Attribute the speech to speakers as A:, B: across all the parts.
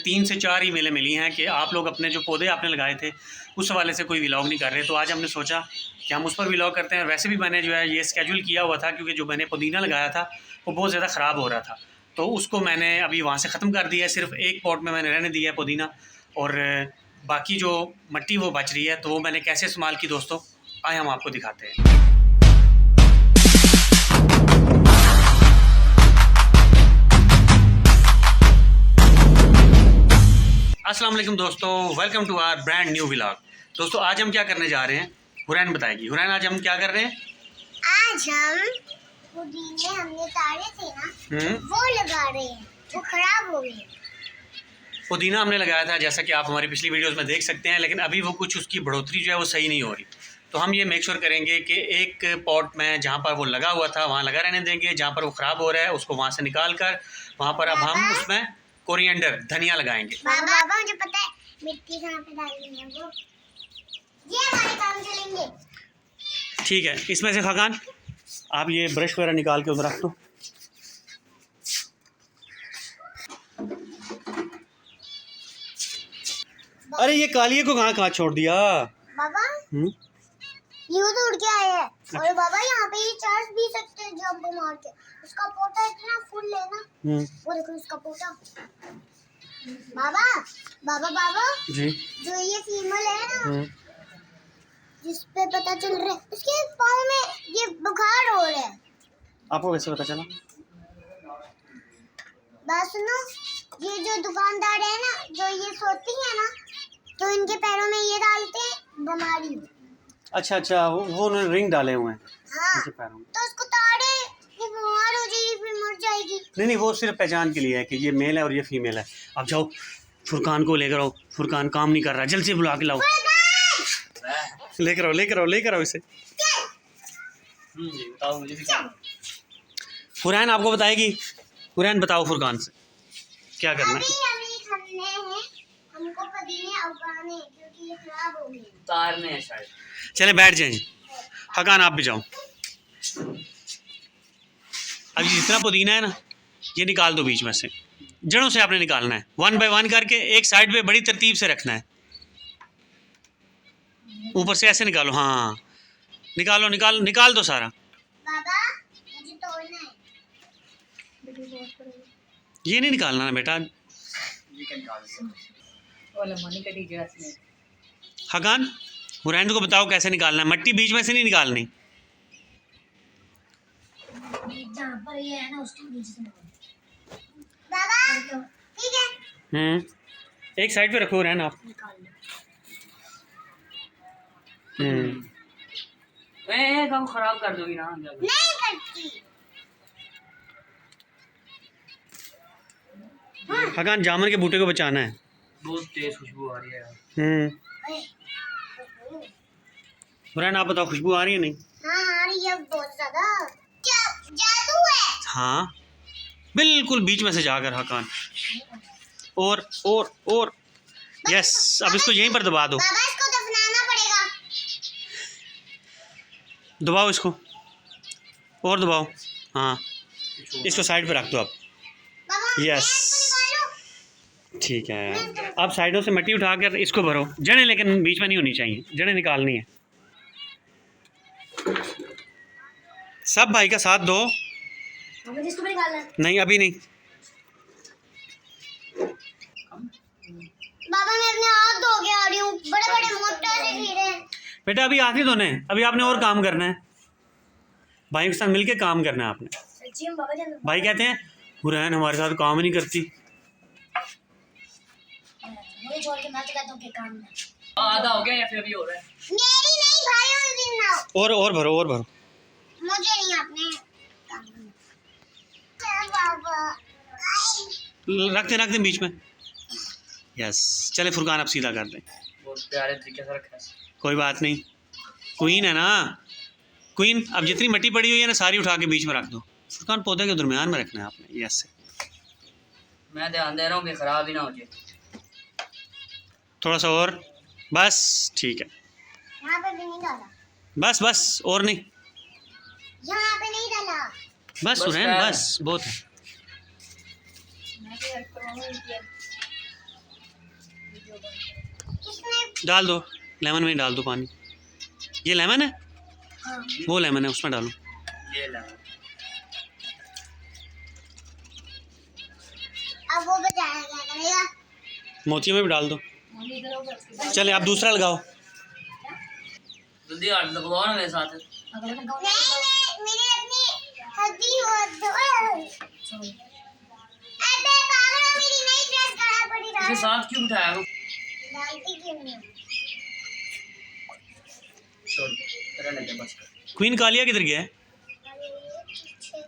A: 3 से 4 ईमेलें मिली हैं कि आप लोग अपने जो पौधे आपने लगाए थे उस हवाले से कोई व्लॉग नहीं कर रहे। तो आज हमने सोचा कि हम उस पर व्लॉग करते हैं। वैसे भी मैंने जो है ये स्केड्यूल किया हुआ था, क्योंकि जो मैंने पुदीना लगाया था वो बहुत ज़्यादा ख़राब हो रहा था, तो उसको मैंने अभी वहाँ से ख़त्म कर दिया है। सिर्फ एक पॉट में मैंने रहने दिया है पुदीना, और बाकी जो मिट्टी वो बच रही है। तो वो मैंने कैसे इस्तेमाल की दोस्तों, आए हम आपको दिखाते हैं। अस्सलाम वालेकुम दोस्तों, welcome to our brand new vlog. दोस्तों आज हम क्या करने जा रहे हैं, हुरैन बताएगी। हुरैन आज हम क्या कर रहे हैं?
B: आज हम पुदीने हमने तारे थे ना, वो लगा रहे हैं, वो खराब हो गए।
A: पुदीना हमने लगाया था जैसा कि आप हमारी पिछली वीडियोस में देख सकते हैं, लेकिन अभी वो कुछ उसकी बढ़ोतरी जो है वो सही नहीं हो रही। तो हम ये मेक श्योर करेंगे कि एक पॉट में जहाँ पर वो लगा हुआ था वहाँ लगा रहने देंगे, जहाँ पर वो ख़राब हो रहा है उसको वहाँ से निकाल कर वहाँ पर अब हम उसमें कोरिएंडर धनिया लगाएंगे।
B: बाबा मुझे पता है मिट्टी कहाँ पे डालनी है, वो ये हमारे काम चलेंगे।
A: ठीक है, इसमें से खाकान आप ये ब्रश वगैरह निकाल के उधर रख दो। अरे ये कालिए को कहाँ छोड़ दिया
B: बाबा? ये तो उड़ के आए हैं। और बाबा यहाँ पे ये चार्ज भी सकते हैं जंप मार के। उसका पोटा इतना फुल है ना, वो देखो उसका पोटा। बाबा बाबा बाबा
A: जी,
B: जो ये फीमेल है ना, जिस पे पता चल रहा है उसके पाँव में ये बुखार हो रहा है।
A: आपको कैसे पता चला?
B: बात सुनो, ये जो दुकानदार है ना, जो ये सोती है ना, तो इनके पैरों में ये डालते हैं बीमारी।
A: अच्छा, वो उन्होंने रिंग डाले हुए हैं
B: हाँ,
A: पैरों में।
B: तो उसको ताड़े, वो बीमार हो जाएगी, फिर मर जाएगी।
A: नहीं, वो सिर्फ पहचान के लिए है कि ये मेल है और ये फीमेल है। अब जाओ फुरकान को लेकर आओ, फुरकान काम नहीं कर रहा, जल्द से बुला के लाओ। लेकर आओ इसे। हुरैन आपको बताएगी। हुरैन बताओ फुरकान से क्या करना है।
B: हमको पुदीने उगाने क्योंकि ये खराब हो गए,
C: उतारने हैं शायद।
A: चले बैठ जाएं। हकान आप भी जाओ। अब ये जितना पुदीना है ना, ये निकाल दो बीच में से, जड़ों से आपने निकालना है। 1 बाय 1 करके एक साइड पे बड़ी तरतीब से रखना है। ऊपर से ऐसे निकालो। हाँ, निकाल दो सारा।
B: बाबा मुझे तोड़ना है।
A: ये नहीं निकालना ना बेटा। हकान हुरैन को बताओ कैसे निकालना है। मट्टी बीच में से नहीं निकालनी।
B: जहाँ पर ये है ना उसके बीच से बाबा ठीक है।
A: एक साइड पे रखो हुरैन आप।
C: काम खराब कर दोगी ना।
B: नहीं करती।
A: हकान जामुन के बूटे को बचाना है।
C: बहुत तेज खुशबू आ रही है।
A: हुरैन आप बताओ खुशबू आ रही है? नहीं।
B: हाँ ये बहुत ज्यादा जादू है।
A: हाँ बिल्कुल बीच में से जाकर हकान। और यस, अब इसको यहीं पर दबा दो।
B: बाबा इसको दफनाना पड़ेगा।
A: दबाओ इसको और दबाओ। हाँ, इसको साइड पे रख दो अब। यस ठीक है। अब साइडों से मिट्टी उठाकर इसको भरो। जड़ें लेकिन बीच में नहीं होनी चाहिए, जड़ें निकालनी है। सब भाई का साथ दो।
B: जिसको भी निकालना है।
A: नहीं अभी नहीं।
B: बाबा मैं अपने हाथ धो के आ रही हूँ, बड़े बड़े मोटे से कीड़े हैं।
A: बेटा अभी हाथ नहीं धोने, अभी आपने और काम करना है। भाई के साथ मिलके काम करना है आपने।
B: सच्ची में बाबा जान।
A: भाई कहते हैं हुरैन हमारे साथ काम ही नहीं करती।
B: मुझे छोड़ के मैं तो कहता हूँ कि काम नहीं।
C: आधा हो गया या फिर अभी हो रहा है?
B: मेरी नहीं भाई उस दिन ना।
A: और भरो।
B: मुझे नहीं अपने काम करना। बाबा
A: रख दे बीच में। यस चले फुरकान अब सीधा कर दें।
C: बहुत प्यारे तरीके से रखा है।
A: कोई बात नहीं, क्वीन है ना क्वीन। अब जितनी मिट्टी पड़ी हुई है ना सारी उठा के बीच में रख दो। फुरकान पौधे के दरमियान में रखना है आपने। यस
C: मैं ध्यान दे रहा हूँ कि खराब ही ना हो जाए।
A: थोड़ा सा और, बस ठीक है।
B: यहाँ पे भी नहीं डाला।
A: बस और नहीं।
B: यहाँ पे नहीं डाला।
A: बस हुरैन बस बहुत है। डाल दो, लेमन में ही डाल दो पानी। ये लेमन है,
B: हाँ।
A: वो लेमन है, उसमें डालो।
C: ये ला।
B: अब वो बताया क्या करेगा?
A: मोती में भी डाल दो। चले आप दूसरा लगाओ।
C: जल्दी हाथ लगवाओ ना मेरे साथ।
B: नहीं मेरी अपनी हड्डी हो अबे पागल, मेरी नई ड्रेस खराब पड़ी
C: इसे
B: रहा
C: साथ क्यों उठाया वो?
B: डालती क्यों नहीं?
C: छोड़ रहने दे बस।
A: क्वीन कालिया किधर गया है?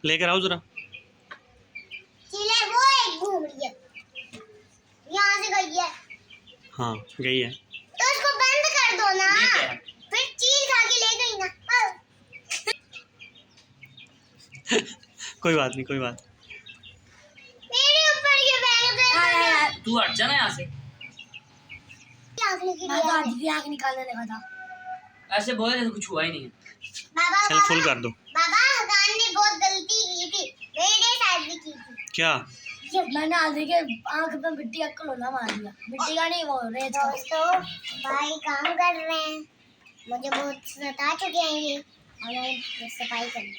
A: लेकर आओ जरा।
B: चिले वो एक घूम रही है, यहाँ से गई है
A: हाँ गई है।
B: तो उसको बंद कर दो ना,
C: ये क्या है?
B: फिर चीज खा के ले गई ना।
A: कोई बात नहीं, कोई बात।
B: मेरे ऊपर ये बैग दे।
C: तू हट जा ना यहाँ से।
B: मैं तो आज भी आग निकालने लगा था।
C: ऐसे बोले जैसे कुछ हुआ ही नहीं है।
B: बाबा
A: चल फुल कर दो।
B: बाबा हगान ने बहुत गलती की थी, मेरे साथ भी की थी।
A: क्या?
B: ये मैंने आधे के आंख में मिट्टी का कलोला मार दिया। मिट्टी का नहीं, वो रेत का। दोस्तों भाई काम कर रहे हैं, मुझे बहुत सता चुके हैं ये, और मैं सफाई करनी है।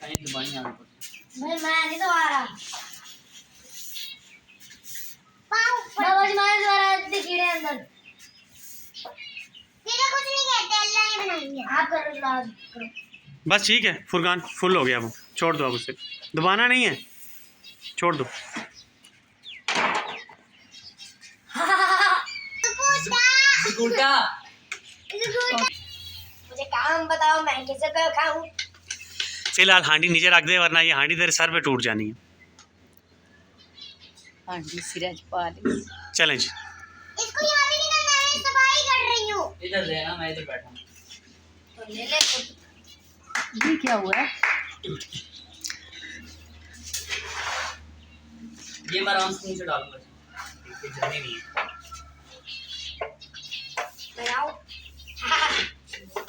C: कहीं दबाई ना ऊपर।
B: मैं नहीं तो आ रहा। बाबा जी मारे द्वारा इतने कीड़े अंदर। कीड़े कुछ नहीं कहते, अल्लाह ने बनाएंगे। आप करो इलाज करो।
A: बस ठीक है फुरकान, फुल हो गया वो, छोड़ दो अब उसे, दबाना नहीं है, छोड़ दो।
C: उल्टा।
B: मुझे काम बताओ, मैं कैसे खाऊं?
A: फिलहाल हांडी नीचे रख दे, वरना ये हांडी तेरे सर पे टूट जानी है।
D: हांडी सिराज पाल।
A: चलें जी।
B: इसको यहाँ पे निकालना है, सफाई कर रही हूँ।
C: इधर ले ना, मैं इधर बैठा हूँ।
B: तो ले ले खुद।
D: ये क्या हुआ है?
C: ये मैं आराम से नीचे डालूंगा। ये जलनी नहीं है।
B: मैं आऊँ?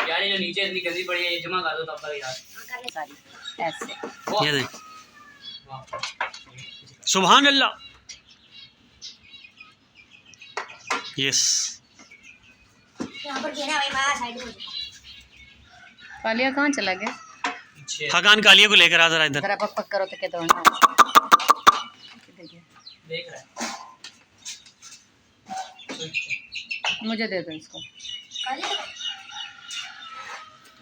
C: यार ये जो नीचे इतनी गंदी पड़ी है, ये जमा कर दो तब तक यार।
D: सारी ऐसे।
C: वाह।
A: ये देख,
C: वाह।
A: सुभान अल्लाह। यस।
B: यहाँ पर घेरा भाई, मारा साइड में।
D: कालिया कहाँ चला गया?
C: पीछे
A: हकान कालिया को लेकर आ जरा इधर।
D: जरा पक करो तो क्या दौड़ना।
C: देख रहा है।
D: मुझे दे दो इसको।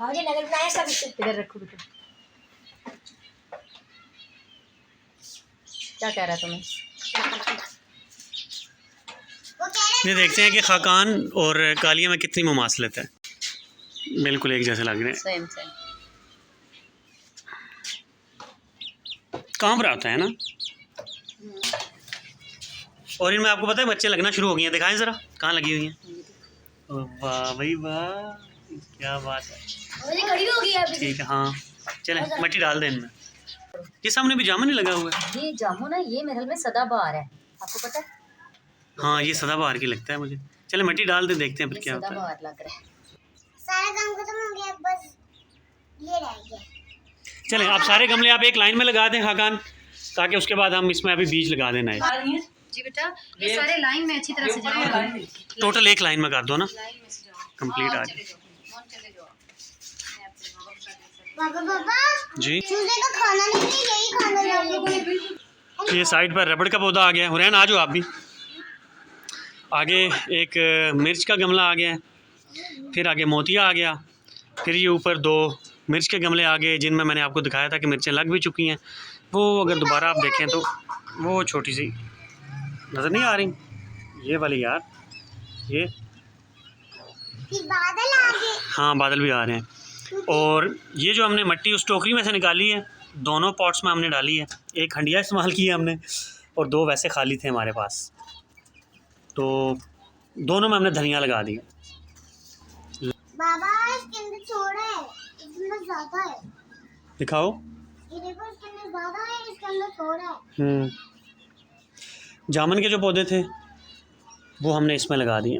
B: मुझे नगर बनाया सब इससे।
D: इधर रखो बेटा। क्या कह रहा है तुम्हें?
B: वो कह रहे
A: ये देखते हैं कि खाकान और कालिया में कितनी मुमासलत है। बिल्कुल एक जैसे लग रहे हैं।
D: Same same.
A: कहाँ पर आता है ना। और इनमें आपको पता है बच्चे लगना शुरू हो गए हैं, दिखाएं ज़रा कहाँ लगी हुई हैं। वाह भाई वाह, क्या बात है।
B: मुझे खड़ी हो गई अभी।
A: ठीक है हाँ, चलें मिट्टी डाल दें इनमें। ये सामने भी जामुन नहीं लगा हुआ है।
D: ये जामुन है, ये मेरे ख्याल में सदाबहार है, आपको पता है?
A: हाँ ये सदाबहार की लगता है मुझे। चले मिट्टी डाल दें, देखते हैं फिर
D: ये
A: क्या होता है।
D: सदाबहार लग रहा है।
B: सारा काम खत्म हो गया, बस ये रह गया।
A: चलें आप सारे गमले आप एक लाइन में लगा दें खाकान, ताकि उसके बाद हम इसमें अभी बीज लगा देना है।
D: जी बेटा, ये सारे लाइन में अच्छी तरह से जाओ।
A: टोटल एक लाइन में कर दो ना,
D: लाइन में से जाओ।
A: कंप्लीट
D: हाँ,
A: आ
D: चले
A: जाए।
D: जाओ। कौन चले जाओ? मैं आपसे बाबा को साथ में
B: पापा पापा
A: जी।
B: चूजे का खाना नहीं, यही खाना ले लेंगे।
A: ये साइड पर रबड़ का पौधा आ गया। हुरैन आ जाओ आप भी। आगे एक मिर्च का गमला आ गया है, फिर आगे मोतिया आ गया, फिर ये ऊपर दो मिर्च के गमले आ गए जिनमें मैंने आपको दिखाया था कि मिर्चें लग भी चुकी हैं। वो अगर दोबारा आप देखें तो वो छोटी सी नज़र नहीं आ रही, ये वाली यार, ये
B: फिर बादल आ गए।
A: हाँ बादल भी आ रहे हैं। और ये जो हमने मिट्टी उस टोकरी में से निकाली है, दोनों पॉट्स में हमने डाली है। एक हंडिया इस्तेमाल किया हमने और दो वैसे खाली थे हमारे पास, तो दोनों में हमने धनिया लगा दी।
B: बाबा इसके अंदर थोड़ा है, इसमें ज्यादा है।
A: दिखाओ।
B: ये देखो, इसके अंदर ज्यादा है, इसके अंदर थोड़ा है।
A: जामुन के जो पौधे थे वो हमने इसमें लगा दिए।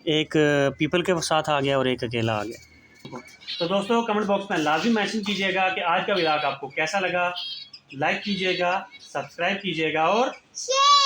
A: एक पीपल के साथ आ गया और एक अकेला आ गया। तो दोस्तों कमेंट बॉक्स में लाजमी मेंशन कीजिएगा कि आज का व्लॉग आपको कैसा लगा। लाइक कीजिएगा, सब्सक्राइब कीजिएगा और
B: शेयर